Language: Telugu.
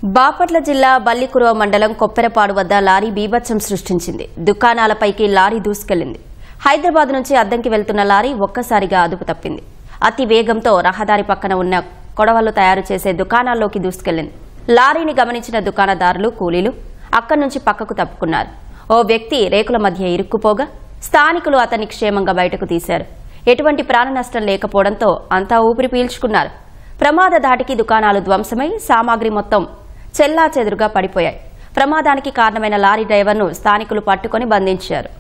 బాపట్ల జిల్లా బల్లికురవ మండలం కొప్పెరపాడు వద్ద లారీ బీభత్సం సృష్టించింది. దుకాణాలపైకి లారీ దూసుకెళ్లింది. హైదరాబాద్ నుంచి అద్దంకి వెళ్తున్న లారీ ఒక్కసారిగా అదుపు తప్పింది. అతి వేగంతో రహదారి పక్కన ఉన్న కొడవలు తయారు చేసే దుకాణాల్లోకి దూసుకెళ్లింది. లారీని గమనించిన దుకాణదారులు, కూలీలు అక్కడి నుంచి పక్కకు తప్పుకున్నారు. ఓ వ్యక్తి రేకుల మధ్య ఇరుక్కుపోగా స్థానికులు అతన్ని క్షేమంగా బయటకు తీశారు. ఎటువంటి ప్రాణ నష్టం లేకపోవడంతో అంతా ఊపిరి పీల్చుకున్నారు. ప్రమాద ధాటికి దుకాణాలు ధ్వంసమై సామాగ్రి మొత్తం చెల్లాచెదురుగా పడిపోయాయి. ప్రమాదానికి కారణమైన లారీ డ్రైవర్ను స్థానికులు పట్టుకుని బంధించారు.